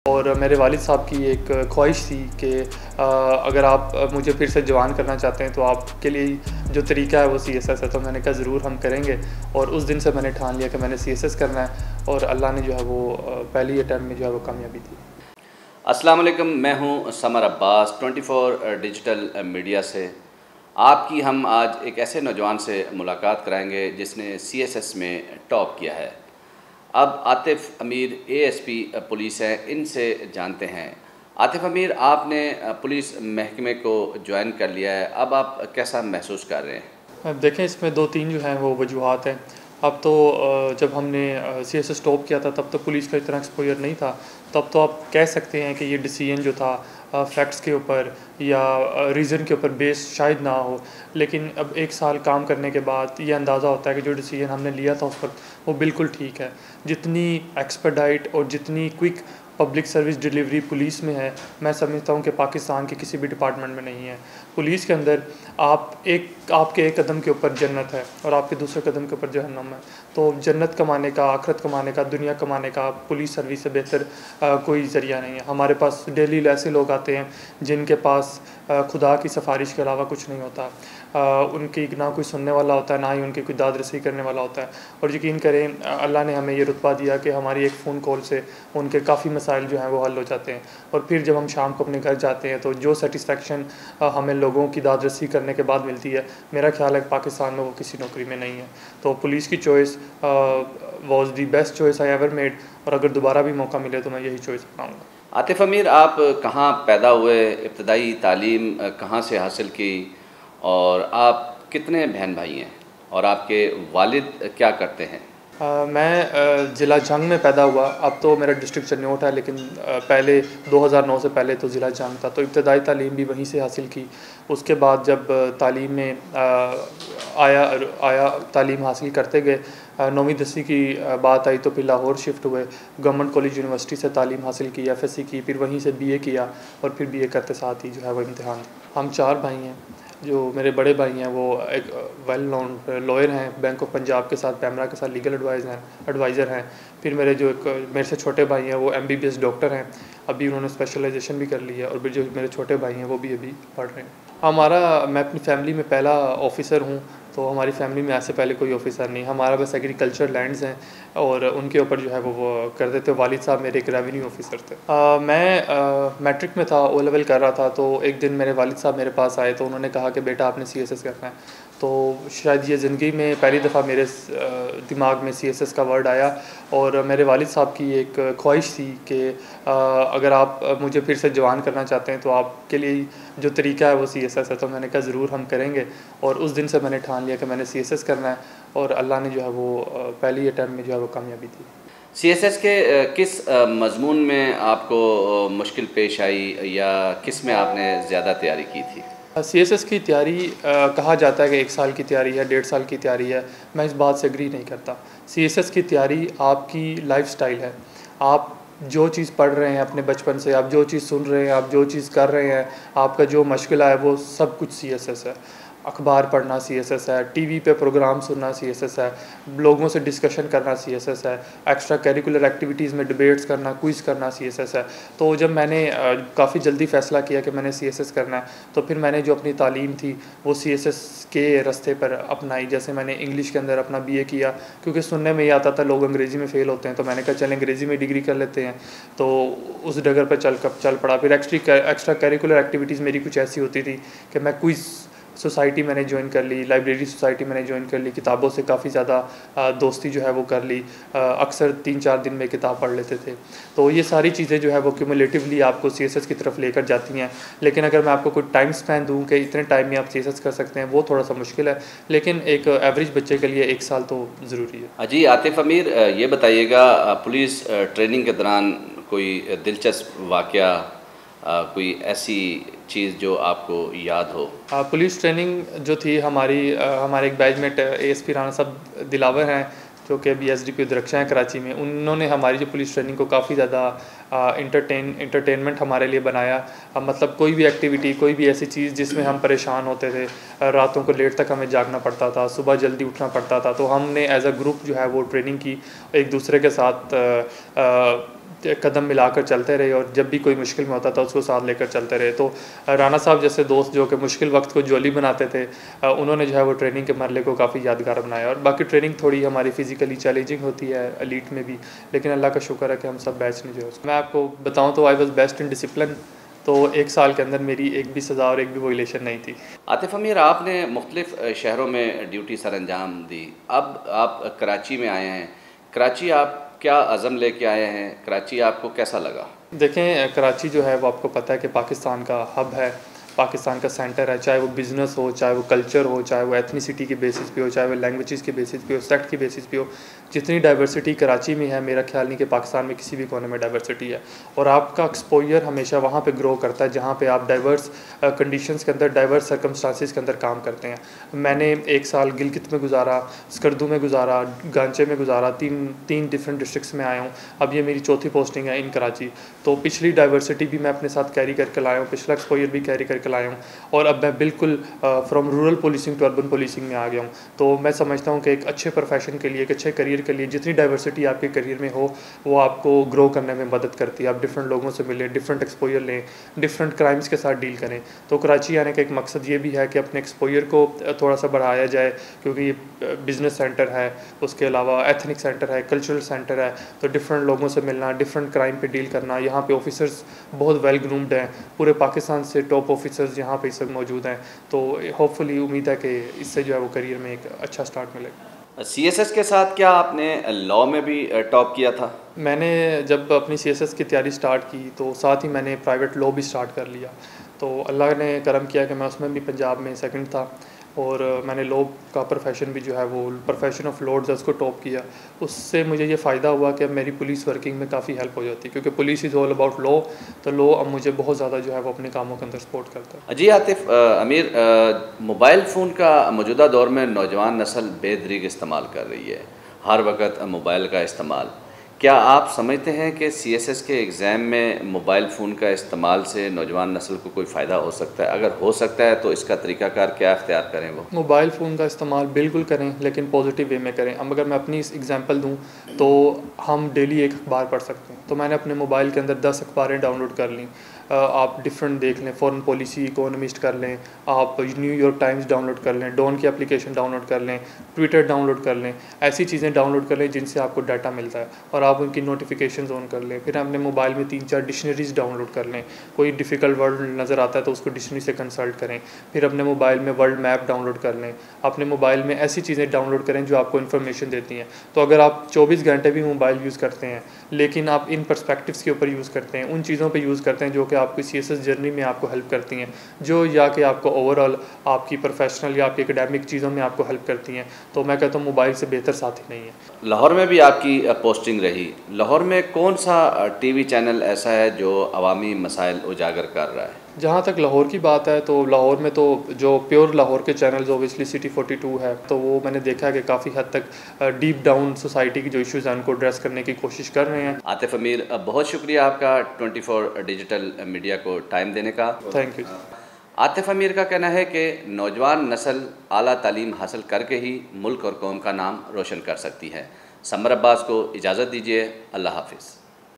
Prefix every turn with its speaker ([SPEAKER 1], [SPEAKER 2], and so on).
[SPEAKER 1] और मेरे वालिद साहब की एक ख्वाहिश थी कि अगर आप मुझे फिर से जवान करना चाहते हैं तो आपके लिए जो तरीका है वो सीएसएस है। तो मैंने कहा ज़रूर हम करेंगे और उस दिन से मैंने ठान लिया कि मैंने सीएसएस करना है और अल्लाह ने जो है वो पहली अटैम्प्ट में जो है वो कामयाबी दी।
[SPEAKER 2] अस्सलाम वालेकुम, मैं हूं समर अब्बास 24 डिजिटल मीडिया से। आपकी हम आज एक ऐसे नौजवान से मुलाकात कराएंगे जिसने सीएसएस में टॉप किया है। अब आतिफ़ अमीर एएसपी पुलिस हैं, इनसे जानते हैं। आतिफ़ अमीर, आपने पुलिस महकमे को ज्वाइन कर लिया है, अब आप कैसा महसूस कर रहे हैं?
[SPEAKER 1] अब देखें, इसमें 2-3 जो हैं वो वजूहात हैं। अब तो जब हमने सीएसएस टॉप किया था तब तो पुलिस का इतना एक्सपोजर नहीं था। तब तो आप कह सकते हैं कि ये डिसीजन जो था फैक्ट्स के ऊपर या रीज़न के ऊपर बेस शायद ना हो, लेकिन अब 1 साल काम करने के बाद ये अंदाज़ा होता है कि जो डिसीजन हमने लिया था उस वक्त वो बिल्कुल ठीक है। जितनी एक्सपेडाइट और जितनी quick public service delivery police में है, मैं समझता हूँ कि पाकिस्तान के किसी भी डिपार्टमेंट में नहीं है। पुलिस के अंदर आपके एक कदम के ऊपर जन्नत है और आपके दूसरे कदम के ऊपर जहन्नम है। तो जन्नत कमाने का, आखिरत कमाने का, दुनिया कमाने का पुलिस सर्विस से बेहतर कोई ज़रिया नहीं है। हमारे पास डेली ऐसे लोग आते हैं जिनके पास खुदा की सिफारिश के अलावा कुछ नहीं होता। उनकी ना कोई सुनने वाला होता है, ना ही उनकी कोई दाद रसी करने वाला होता है। और यकीन करें, अल्लाह ने हमें ये रुतबा दिया कि हमारी एक फ़ोन कॉल से उनके काफ़ी मसाइल जो हैं वो हल हो जाते हैं। और फिर जब हम शाम को अपने घर जाते हैं तो जो सेटिस्फेक्शन हमें लोगों की दाद रसी करने के बाद मिलती है, मेरा ख्याल है पाकिस्तान में वो किसी नौकरी में नहीं है। तो पुलिस की choice was the best choice I ever made, और अगर दोबारा भी मौका मिले तो मैं यही चॉइस अपनाऊँगा।
[SPEAKER 2] आतिफ़ अमीर, आप कहाँ पैदा हुए, इब्तदाई तालीम कहाँ से हासिल की और आप कितने बहन भाई हैं और आपके वालिद क्या करते हैं?
[SPEAKER 1] मैं ज़िला जंग में पैदा हुआ। अब तो मेरा डिस्ट्रिक्ट चन्योट है, लेकिन पहले 2009 से पहले तो ज़िला जंग था। तो इब्तदाई तालीम भी वहीं से हासिल की। उसके बाद जब तालीम में आया तालीम हासिल करते गए, 9वीं 10वीं की बात आई तो फिर लाहौर शिफ्ट हुए। गवर्नमेंट कॉलेज यूनिवर्सिटी से तालीम हासिल की, एफएससी की, फिर वहीं से बीए किया और फिर बीए करते साथ ही जो है वो इम्तिहान। हम 4 भाई हैं। जो मेरे बड़े भाई हैं वो एक वेल नोन लॉयर हैं, बैंक ऑफ पंजाब के साथ, पैमरा के साथ लीगल एडवाइज़र हैं। फिर मेरे से छोटे भाई हैं वो एमबीबीएस डॉक्टर हैं, अभी उन्होंने स्पेशलाइजेशन भी कर ली है। और फिर जो मेरे छोटे भाई हैं वो भी अभी पढ़ रहे हैं। मैं अपनी फैमिली में पहला ऑफिसर हूँ, तो हमारी फैमिली में ऐसे पहले कोई ऑफिसर नहीं। हमारा बस एग्रीकल्चर लैंड्स हैं और उनके ऊपर जो है वो करते थे। वालिद साहब मेरे एक रेवेन्यू ऑफिसर थे। मैं मैट्रिक में था, ओ लेवल कर रहा था, तो एक दिन मेरे वालिद साहब मेरे पास आए तो उन्होंने कहा कि बेटा आपने सीएसएस करना है। तो शायद ये ज़िंदगी में पहली दफ़ा मेरे दिमाग में सीएसएस का वर्ड आया। और मेरे वालिद साहब की एक ख्वाहिश थी कि अगर आप मुझे फिर से जवान करना चाहते हैं तो आपके लिए जो तरीका है वो सीएसएस है। तो मैंने कहा ज़रूर हम करेंगे और उस दिन से मैंने ठान लिया कि मैंने सीएसएस करना है और अल्लाह ने जो है वो पहली अटैम्प्ट में जो है वो कामयाबी दी।
[SPEAKER 2] सीएसएस के किस मज़मून में आपको मुश्किल पेश आई या किस में आपने ज़्यादा तैयारी की थी?
[SPEAKER 1] सीएसएस की तैयारी कहा जाता है कि 1 साल की तैयारी है, 1.5 साल की तैयारी है। मैं इस बात से एग्री नहीं करता। सीएसएस की तैयारी आपकी लाइफ़स्टाइल है। आप जो चीज़ पढ़ रहे हैं अपने बचपन से, आप जो चीज़ सुन रहे हैं, आप जो चीज़ कर रहे हैं, आपका जो मशग़ला है वो सब कुछ सीएसएस है। अखबार पढ़ना सीएसएस है, टीवी पे प्रोग्राम सुनना सीएसएस है, लोगों से डिस्कशन करना सीएसएस है, एक्स्ट्रा करिकुलर एक्टिविटीज़ में डिबेट्स करना, क्विज़ करना सीएसएस है। तो जब मैंने काफ़ी जल्दी फ़ैसला किया कि मैंने सीएसएस करना है, तो फिर मैंने जो अपनी तालीम थी वो सीएसएस के रास्ते पर अपनाई। जैसे मैंने इंग्लिश के अंदर अपना बीए किया, क्योंकि सुनने में ये आता था लोग अंग्रेज़ी में फ़ेल होते हैं, तो मैंने कहा चल अंग्रेज़ी में डिग्री कर लेते हैं। तो उस डगर पर चल पड़ा। फिर एक्स्ट्रा करिकुलर एक्टिविटीज़ मेरी कुछ ऐसी होती थी कि मैं क्विज़ सोसाइटी मैंने ज्वाइन कर ली, लाइब्रेरी सोसाइटी मैंने ज्वाइन कर ली, किताबों से काफ़ी ज़्यादा दोस्ती जो है वो कर ली। अक्सर 3-4 दिन में किताब पढ़ लेते थे। तो ये सारी चीज़ें जो है वो क्यूमुलेटिवली आपको सीएसएस की तरफ लेकर जाती हैं। लेकिन अगर मैं आपको कोई टाइम स्पैन दूँ कि इतने टाइम में आप सीएसएस कर सकते हैं, वो थोड़ा सा मुश्किल है। लेकिन एक एवरेज बच्चे के लिए 1 साल तो ज़रूरी है।
[SPEAKER 2] जी आतिफ़ अमीर, ये बताइएगा पुलिस ट्रेनिंग के दौरान कोई दिलचस्प वाक़या, कोई ऐसी चीज़ जो आपको याद हो?
[SPEAKER 1] पुलिस ट्रेनिंग जो थी हमारे एक बैचमेट एएसपी राणा साहब दिलावर हैं, जो कि अभी एसडीपी उधरक्षा हैं कराची में। उन्होंने हमारी जो पुलिस ट्रेनिंग को काफ़ी ज़्यादा इंटरटेनमेंट हमारे लिए बनाया। मतलब कोई भी एक्टिविटी, कोई भी ऐसी चीज़ जिसमें हम परेशान होते थे, रातों को लेट तक हमें जागना पड़ता था, सुबह जल्दी उठना पड़ता था, तो हमने एज अ ग्रुप जो है वो ट्रेनिंग की, एक दूसरे के साथ कदम मिलाकर चलते रहे और जब भी कोई मुश्किल में होता था उसको साथ लेकर चलते रहे। तो राना साहब जैसे दोस्त जो कि मुश्किल वक्त को जोली बनाते थे, उन्होंने जो है वो ट्रेनिंग के मरहले को काफ़ी यादगार बनाया। और बाकी ट्रेनिंग थोड़ी हमारी फ़िज़िकली चैलेंजिंग होती है एलीट में भी, लेकिन अल्लाह का शुक्र है कि हम सब बैच ने जो है। मैं आपको बताऊँ तो I was best in discipline. तो 1 साल के अंदर मेरी एक भी सज़ा और एक भी वोलेशन नहीं थी।
[SPEAKER 2] आतिफ़ अमीर, आपने मुख्तलिफ़ शहरों में ड्यूटी सर अंजाम दी, अब आप कराची में आए हैं। कराची आप क्या अज़म लेके आए हैं? कराची आपको कैसा लगा?
[SPEAKER 1] देखें, कराची जो है वो आपको पता है कि पाकिस्तान का हब है, पाकिस्तान का सेंटर है। चाहे वो बिज़नेस हो, चाहे वो कल्चर हो, चाहे वो एथनिसिटी के बेसिस पे हो, चाहे वो लैंग्वेजेस के बेसिस पे हो, सेक्ट के बेसिस पे हो। जितनी डाइवर्सिटी कराची में है, मेरा ख्याल नहीं कि पाकिस्तान में किसी भी कोने में डाइवर्सिटी है। और आपका एक्सपोजर हमेशा वहाँ पे ग्रो करता है जहाँ पे आप डाइवर्स कंडीशंस के अंदर, डाइवर्स सर्कमस्टांसिस के अंदर काम करते हैं। मैंने 1 साल गिलगित में गुजारा, स्कर्दू में गुजारा, गांचे में गुजारा, तीन डिफरेंट डिस्ट्रिक्ट्स में आया हूँ। अब ये मेरी चौथी पोस्टिंग है इन कराची। तो पिछली डाइवर्सिटी भी मैं अपने साथ कैरी करके लाया हूँ, पिछला एक्सपोजर भी कैरी करके लाया हूँ, और अब मैं बिल्कुल from rural policing to urban policing में आ गया हूँ। तो मैं समझता हूँ कि एक अच्छे प्रोफेशन के लिए, एक अच्छे करियर के लिए जितनी डाइवर्सिटी आपके करियर में हो वो आपको ग्रो करने में मदद करती है। आप डिफरेंट लोगों से मिलें, डिफरेंट एक्सपोजर लें, डिफरेंट क्राइम्स के साथ डील करें। तो कराची आने का एक मकसद ये भी है कि अपने एक्सपोजर को थोड़ा सा बढ़ाया जाए, क्योंकि ये बिज़नेस सेंटर है, उसके अलावा एथनिक सेंटर है, कल्चरल सेंटर है। तो डिफरेंट लोगों से मिलना, डिफरेंट क्राइम पे डील करना। यहाँ पे ऑफिसर्स बहुत वेल ग्रूम्ड हैं, पूरे पाकिस्तान से टॉप ऑफिसर्स यहाँ पे इस वक्त मौजूद हैं। तो होपफुली उम्मीद है कि इससे जो है वो करियर में एक अच्छा स्टार्ट मिलेगा।
[SPEAKER 2] CSS के साथ क्या आपने लॉ में भी टॉप किया था?
[SPEAKER 1] मैंने जब अपनी CSS की तैयारी स्टार्ट की तो साथ ही मैंने प्राइवेट लॉ भी स्टार्ट कर लिया। तो अल्लाह ने करम किया कि मैं उसमें भी पंजाब में सेकंड था, और मैंने लॉ का प्रोफेशन भी जो है वो प्रोफेशन ऑफ लॉर्ड्स उसको टॉप किया। उससे मुझे ये फ़ायदा हुआ कि अब मेरी पुलिस वर्किंग में काफ़ी हेल्प हो जाती है, क्योंकि police is all about law. तो लॉ अब मुझे बहुत ज़्यादा जो है वो अपने कामों के अंदर सपोर्ट करता है।
[SPEAKER 2] जी आतिफ़ अमीर, मोबाइल फ़ोन का मौजूदा दौर में नौजवान नस्ल बेदरीग इस्तेमाल कर रही है, हर वक्त मोबाइल का इस्तेमाल। क्या आप समझते हैं कि CSS के एग्ज़ाम में मोबाइल फ़ोन का इस्तेमाल से नौजवान नस्ल को कोई फ़ायदा हो सकता है? अगर हो सकता है तो इसका तरीक़ाकार क्या इख्तियार करें वो?
[SPEAKER 1] मोबाइल फ़ोन का इस्तेमाल बिल्कुल करें, लेकिन पॉजिटिव वे में करें। अब अगर मैं अपनी एग्जांपल दूं तो हम डेली एक अखबार पढ़ सकते हैं। तो मैंने अपने मोबाइल के अंदर 10 अखबारें डाउनलोड कर लीं। आप डिफरेंट देख लें, फॉरेन पॉलिसी, इकोनॉमिस्ट कर लें, आप न्यूयॉर्क टाइम्स डाउनलोड कर लें, डॉन की एप्लीकेशन डाउनलोड कर लें, ट्विटर डाउनलोड कर लें। ऐसी चीज़ें डाउनलोड कर लें जिनसे आपको डाटा मिलता है और आप उनकी नोटिफिकेशन ऑन कर लें। फिर अपने मोबाइल में 3-4 डिक्शनरीज डाउनलोड कर लें। कोई डिफ़िकल्ट वर्ड नज़र आता है तो उसको डिक्शनरी से कंसल्ट करें। फिर अपने मोबाइल में वर्ल्ड मैप डाउनलोड कर लें। अपने मोबाइल में ऐसी चीज़ें डाउनलोड करें जो आपको इन्फॉर्मेशन देती हैं। तो अगर आप 24 घंटे भी मोबाइल यूज़ करते हैं, लेकिन आप इन पर्सपेक्टिव्स के ऊपर यूज़ करते हैं, उन चीज़ों पे यूज़ करते हैं जो कि आपकी CSS जर्नी में आपको हेल्प करती हैं, जो या कि आपको ओवरऑल आपकी प्रोफेशनल या आपकी एकेडमिक चीज़ों में आपको हेल्प करती हैं, तो मैं कहता हूँ मोबाइल से बेहतर साथी नहीं है।
[SPEAKER 2] लाहौर में भी आपकी पोस्टिंग रही। लाहौर में कौन सा TV चैनल ऐसा है जो अवामी मसाइल उजागर कर रहा है?
[SPEAKER 1] जहाँ तक लाहौर की बात है तो लाहौर में तो जो प्योर लाहौर के चैनल्स ओबियसली सिटी 42 है, तो वो मैंने देखा है कि काफ़ी हद तक डीप डाउन सोसाइटी की जो इश्यूज़ हैं उनको एड्रेस करने की कोशिश कर रहे हैं।
[SPEAKER 2] आतिफ़ अमीर, बहुत शुक्रिया आपका 24 डिजिटल मीडिया को टाइम देने का।
[SPEAKER 1] Thank you.
[SPEAKER 2] आतिफ़ अमीर का कहना है कि नौजवान नस्ल आला तालीम हासिल करके ही मुल्क और कौम का नाम रोशन कर सकती है। समर अब्बास को इजाज़त दीजिए। अल्लाह हाफिज़।